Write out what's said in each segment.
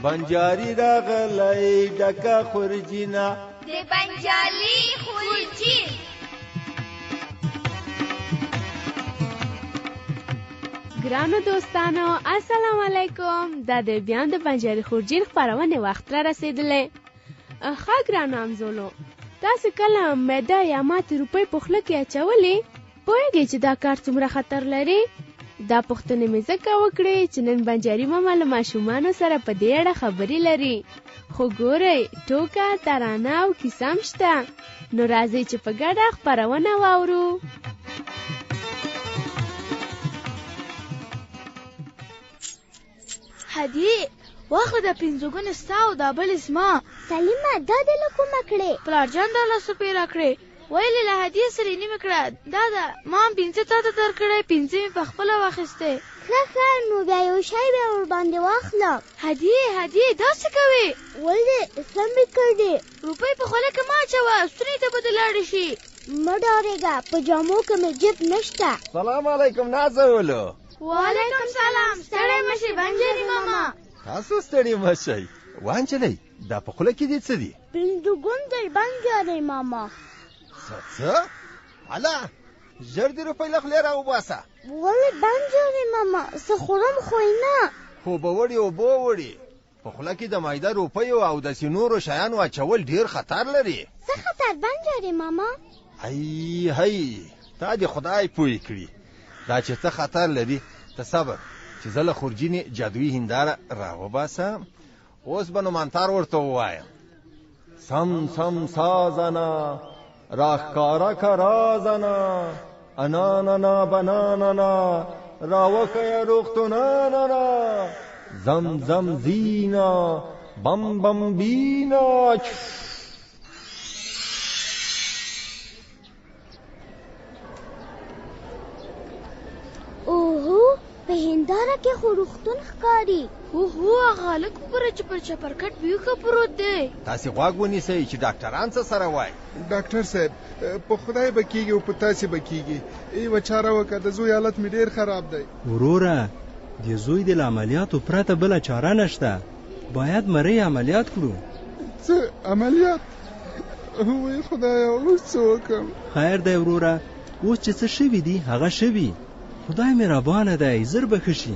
بنجاري راغلی ډکه خورجینه د بنجالي خورجي. ګرانو دوستانو السلام علیکم. دا د بیان د بنجاري خورجین خپرونې وخت را رسیدلی. ښه ګرانو همزولو، تاسو کله معده یا ماتې روپۍ په خوله کې اچولې؟ پوهېږئ چې دا کار څومره خطر لري؟ دا پوښتنې مې ځکه وکړې چې نن بنجاري ماما له ماشومانو سره په دې اړه خبرې لري. خو ګورئ، ټوکه، ترانه او کیسه هم شته. نو راځئ چې په ګډه خپرونه واورو. هدیې واخله، د پنځوګونې ستا او دا بلې زما. سلیمه دا دې له کومه کړې؟ پلارجان دا لاسو پې راکړې، ویلې له هدیې سره یې نیمه کړه. دا ده ما هم 5 تا ته درکړی، 5 مې په خپله واخیستې. ښه نو بیا یو شی به ورباندې واخلم. هدیې داسې کوې؟ ولې څه مې کړې؟ روپۍ په خوله کې مه اچوه، ستوني ته به دې لاړې شي. مه ډارېږه، په جامو کې مې جیب نشته. سلام علیکم نازولو. وعلیکم سلام. ستړی مه شې بنجاري ماما. تاسو ستړي مه شئ. وانجلۍ، دا په خوله کې دې څه دي؟ پنځوګون دی بنجاري ماما. څه؟ هله ژر دې روپۍ له خولې راوباسه. ولې بنجاري ماما؟ څه خورم خو نه. خو به وړي اوبه وړي. په خوله کې د معده روپیو او داسې نورو شیانو اچول ډېر خطر لري. څه خطر بنجاري ماما؟ هی تا دې خدای پوه کړي. دا چې څه خطر لري ته صبر چې زه له خورجینې جادویي هنداره راوباسم. اوس به نو منتر ورته ووایم: سم سازنا راښکاره که رازنا اناننا بناننا راوښیه روغتوناننا زم زینا بم بینا. اوهو، په هنداره کې خو روغتون ښکاري. اوهو، هغه هلک وګوره چې پر چپرکټ بیوښه پروت دی. تاسې غوږ ونیسئ چې ډاکټران څه سره وایي. ډاکټر صاحب، په خدای به کېږي او په تاسې به کېږي. یوه چاره وکړه، د زوی حالت مې ډېر خراب دی. وروره، د زوی د عملیاتو پرته بله چاره نشته. باید مرۍ عملیات کړو. څه عملیات؟ وای خدایا، اوس څه وکړم؟ خیر دی وروره، اوس چې څه شوي دي هغه شوي. خدای مهربانه دی، زر به ښه شي.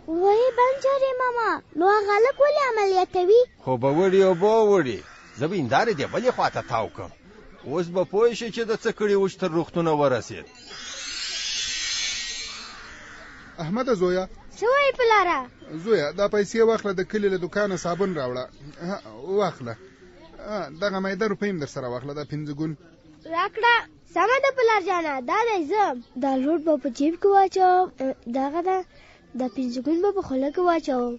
وای بنجاري ماما، نو هغه هلک ولې عملیاتوي؟ خو به وړي اوبه وړي. زه به هندارې دې بلې خواته تاو کړم. اوس به پوه شي چې د څه کړي وو چې تر روغتونه ورسېد. احمده زویا. څه وایې پلاره؟ زویا، دا پیسې واخله، د کلي له دوکانه صابون راوړه. واخله. دغه معده روپۍ هم در سره واخله، دا 5 ګون راکړه. سمه ده پلار جانه، دا دی زه. دا لوټ به په جیب کې واچوم، دغه ده دا 5 ګون به په خوله کې واچوم.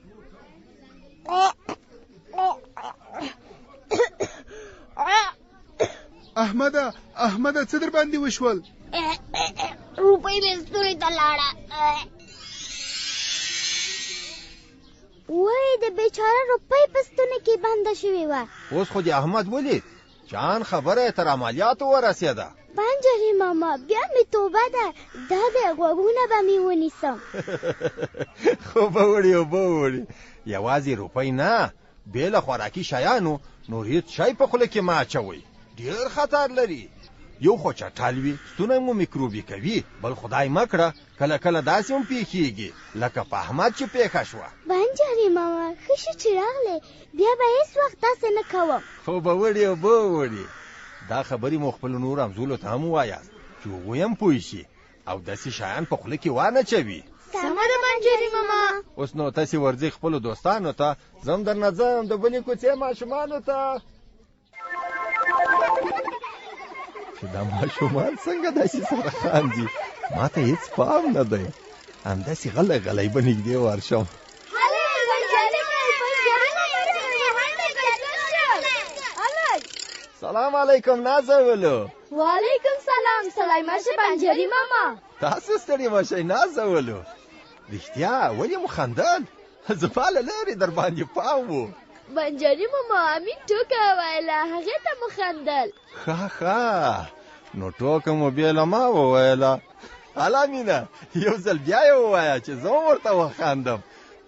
احمده څه در باندې وشول؟ روپۍ مې ستوني ته لاړه. وای د بیچاره روپۍ په ستوني کې بنده شوې وه. اوس خو دې احمد ولید جان خبره یې تر عملیاتو ورسېده. بنجاري ماما، بیا مې توبه ده. دا د غوږونه به مې ونیسم. خو به وړي اوبه وړي. یوازې روپۍ نه، بې له خوراکي شیانو نور هېڅ شی په خوله کې مه اچوئ. ډېر خطر لري. یو خو چټل وي، ستونی مو میکروبي کوي، بل خدای مه کړه کله داسې هم پیښیږي لکه په احمد چې پیښه شوه. بنجاري ماما، ښه شو چې راغلی، بیا به هېڅ وخت داسې نه کوم. خو به وړي اوبه وړي. دا خبرې مو خپلو نورو همزولو ته هم ووایاست چې هغوی هم پوه شي او داسې شیان په خوله کې وانچوي. سمه ده بنجاري ماما. اوس نو تاسې ورځئ خپلو دوستانو ته، زه هم درنه ځم د بلې کوڅې ماشومانو ته. چې دا ماشومان څنګه داسې سره خاندي، ما ته هېڅ پام نه دی. همداسې غلی به نږدې ورشم. سلام علیکم نازولو. وعلیکم سلام. سلام مشه بنجاري ماما. تاسو ستړي مه شئ نازولو. رښتیا ولې مو خندل؟ زه پاله لرې در باندې پام و. بنجاري ماما امین ټوکه ویله، هغې ته مو خندل. ښه نو ټوکه مو بېله ما وویله. هله مینه، یو ځل بیا یې ووایه چې زه ورته وخاندم.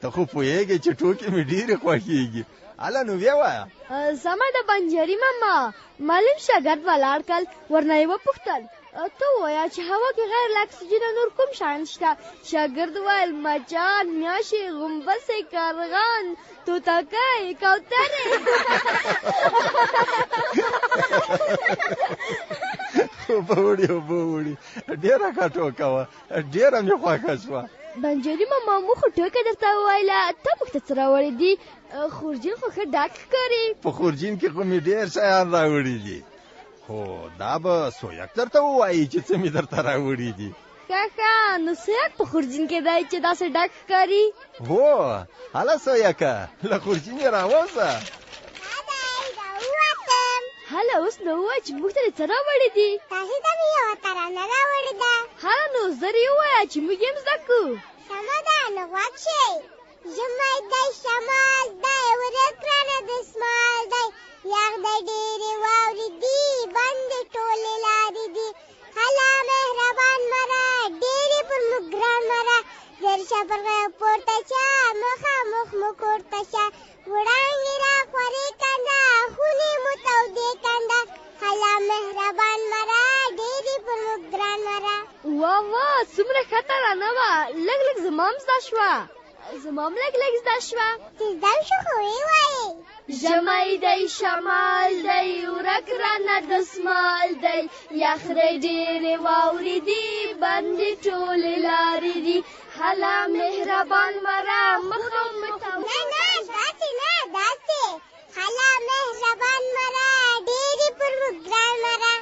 ته خو پوهېږې چې ټوکې مې ډېرې خوښېږي هله نو ویې وایه سمه ده بنجاري ماما معلم شاګرد ولاړ کړ ورنه یې وپوښتل ته ووایه چې هوا کې غیر له اکسیجنه نور کوم شیان شته شاګرد وویل مچان میاشې غومبسې کارغان توتکۍ کوترې اوبه وړي ډېره ښه ټوکه وه ډېره مې خوښه شوه بنجاري ماما موږ خو ټوکه درته وویله ته موږ ته څه راوړې دي خورجین خو ښه ډاک ښکاري په خورجین کې خو مې ډېر شیان راوړي دي خو دا به سویک درته ووایي چې څه مې درته راوړي دي ښه نو سویک په خورجین کې دی چې داسې ډاک ښکاري هو هله سویکه له خورجین یې راوځه هله اوس نو ووایه چې موږ ته دې څه راوړي دي تاسې ته مې یوه ترانه راوړې ده هله نو زر یې ووایه چې موږ یې هم زده کړو سمه ده نو غوږ شئ ژمی دی شمال دی ورک رانه دسمال دی یخ دی ډېرې واورې دي بندې ټولې لارې دي هله مهربان مره ډېرې پر موږ ګران مره زر شه پر غیږ پورته شه مخامخ مو کور ته شه وړانګې را خورې کنده خونې مو تودې کنده هله مهربان مره ډېرې پر موږ ګران مره واه څومره ښه ترانه وه لږ لږ زما هم زده شوه زما هم لږ لږ زده شوه چې زده شو خو ویې وایې ژمی دی شمال دی ورک رانه دسمال دی یخ دی ډېرې واورې دي بندې ټولې لارې دي هله مهربان مره مخه مو نه داسې نه داسې هله مهربان مره ډېرې پر موږ ګران مره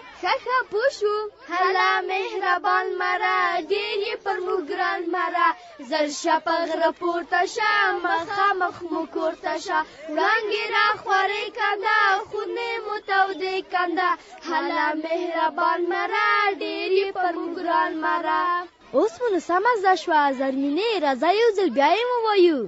ښه پوه شو هله مهربان مره ډېر یې پر موږ ګران مره زر شه په غره پورته شه مخامخ مو کور ته شه وړانګې را خورې کنده خونې مو تودې کنده هله مهربان مره ډېر یې پر موږ ګران مره اوس مو نو سمه زده شوه زرمینې راځه یو ځل بیا یې ووایو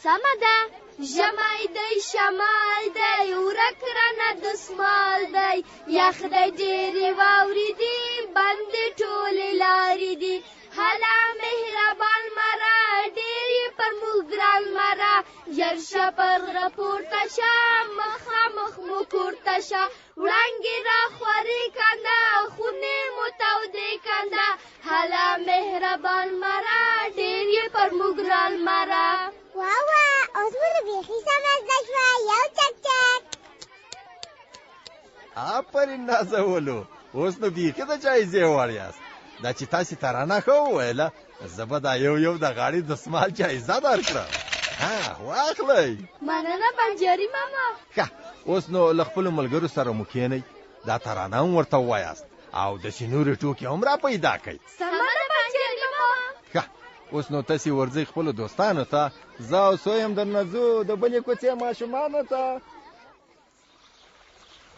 سمه ده ژمی دی شمال دی ورک رانه دسمال دی یخ دی ډېرې واورې دي بندې ټولې لارې دي هله مهربان مره ډېر یې پر موږ ګران مره ژر شه پر غره پورته شه مخامخ مو کور ته شه وړانګې را خورې کنده خونې مو تودې کنده هله مهربان مره ډېر یې پر موږ ګران مره واه اوس مو نو بیخي سمه زده شوه یو چک آفرین نازولو اوس نو بیخي د جایزې وړ یاست دا چې تاسې ترانه ښه وویله زه به دا یو د غاړې دسمال جایزه درکړم واخلئ مننه بنجاري ماما ښه اوس نو له خپلو ملګرو سره مو کښېنئ دا ترانه هم ورته ووایاست او داسې نورې ټوکې هم را پیدا کړئ سمه ده بنجاري ماما ښه اوس نو تاسې ورځئ خپلو دوستانو ته زه او سوی هم درنه ځو د بلې کوڅې ماشومانو ته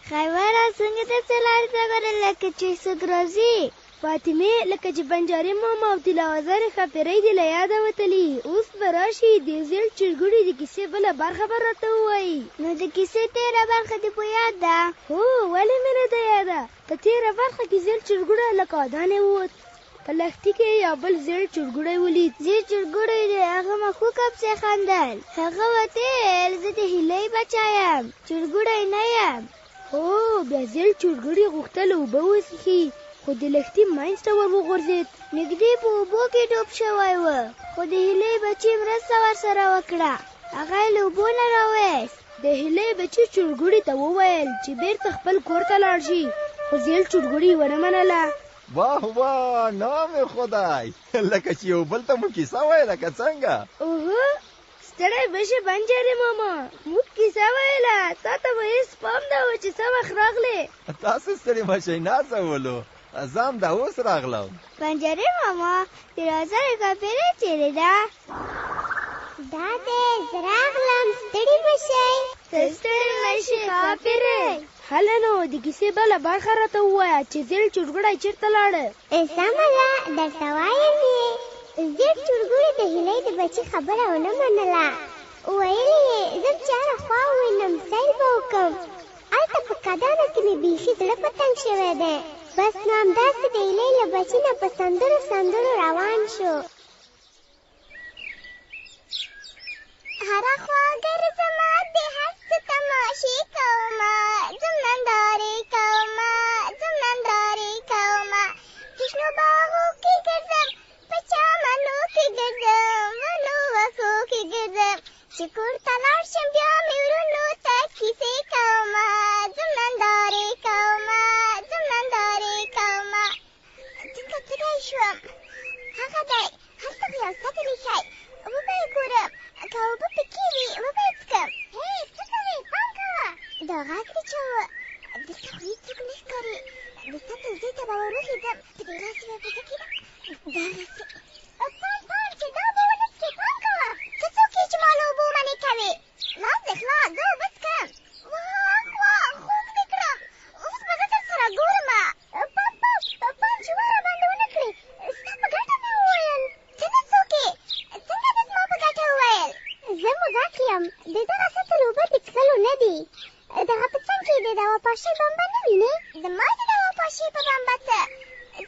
خیبره څنګه داسې لارې ته ګورې لکه چې څوک راځي فاطمې لکه چې بنجاري ماما او تلاوزر ښاپیرۍ دې له یاده وتلي اوس به راشي د زیړ چرګوړي د کیسې بله برخه به راته ووایي نو د کیسې تېره برخه دې په یاد ده هو ولې مې نه ده یاده په تېره برخه کې زیړ چرګوړی له کادانې ووت په لښتي کې یو بل زیړ چرګوړی ولید زیړ چرګوړی دی هغه مخوکه پسې خندل هغه وتل زه د هیلۍ بچی یم چرګوړی نه یم هو بیا زیړ چرګوړي غوښتل اوبه وڅښي خو د لښتي منځ ته ور وغورځېد نږدې په اوبو کې ډوب شوی و خو د هیلۍ بچي مرسته ورسره وکړه هغه یې له اوبو نه راویست د هیلۍ بچي چرګوړي ته وویل چې بیرته خپل کور ته لاړ شي خو زیړ چرګوړي ونه منله واه نام خدای لکه چې یو بل ته مو کیسه ویله که څنګه اوهو ستړی به شې بنجاري ماما موږ کیسه ویله تا ته به هېڅ پام نه و چې څه وخت راغلې تاسو ستړي مه شئ نازولو زه هم دا اوس راغلم بنجاري ماما د رازرې ښاپیرۍ چیرې ده دا دی زه راغلم ستړي مه شئ ته ستړې نه شې ښاپیرۍ هله نو د کیسې بله برخه راته ووایه چې زیړ چرګوړی چېرته لاړه سمه ده درته وایم یې زیړ چرګوړي د هیلۍ د بچي خبره ونه منله ویل یې زه چاره خوا ووینم سیل به وکړم هلته په کدانو کې مې بیخي زړه په تنګ شوی دی بس نو همداسې د هیلۍ له بچي نه په سندرو روان شو هره خوا ګرځمه د هر څه تماشې کومه ځم نندارې کومه ځم نندارې کومه په شنو باغو کې ګرځم په چمنو کې ګرځم ونو وښو کې ګرځم چې کور ته لاړ شم بیا مې ورونو ته کیسې کومه ځم نندارې کومه ځم نندارې کومه څنګه تږی شوم هغه دی هلته به یو ساتلی شی اوبه به یې ګورم که اوبه پکې وي اوبه به یې څښم هی څه کوې پام کوه دا غږ د چا و دلته خو هېڅوک نه ښکاري د سطل ځای ته به وروخېږم په دې لاس به په ځکې دغسې پام چې دا اوبه ونه څښې پام کوه ته څوک یې چې ما له اوبو منې کوې لاس دې خلاص زه اوبه څښم واه خوب دې کړم اوس به زه در سره ګورمه پام چې وا راباندې ونه کړې ستا په ګټه مې وویل ته نه څوک یې څنګه دې زما په ګټه وویل زه موږک یم د دغه سطل اوبه د څښلو نه دي دغه په څنګ کې د دوا پاشۍ بمبه نه وینې زما د دوا پاشۍ په بمبه څه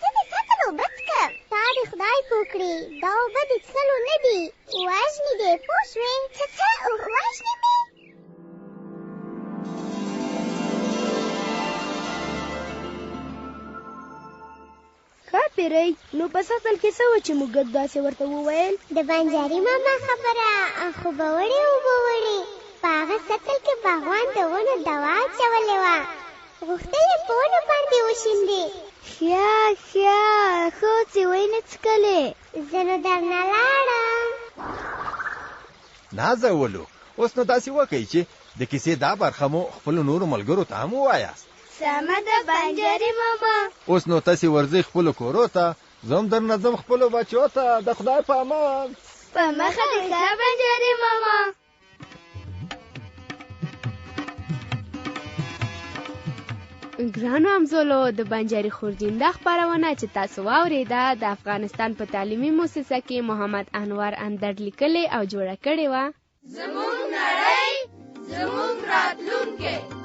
زه د سطل اوبه څښم تا دې خدای پوه کړې دا اوبه د څښلو نه دي وژنې دې پوه شوې څه وژنې مې ښه پیری نو په سطل کې څه وه چې موږک داسې ورته وویل د بنجاري ماما خبره خو به وړې اوبه وړې په هغه سطل کې باغوان د ونو دوا اچولې وه غوښتل یې په ونو باندې وشیندې ښه ښه چې وینې څښلې زه نو درنه لاړم نازولو اوس نو داسې وکئ چې د کیسې دا برخه مو خپلو نورو ملګرو ته هم ووایاست سمه ده بنجاري ماما اوس نو تاسې ورځئ خپلو کورو ته زه هم درنه ځم خپلو بچو ته د خدای په امان په مخه دې ښه بنجاري ماما ګرانو همزولو د بنجاري خورجین دا خپرونه چې تاسو واورېده د افغانستان په تعلیمي مؤسسه کې محمد انور اندړ لیکلې او جوړه کړې وه زموږ نړۍ زموږ راتلونکی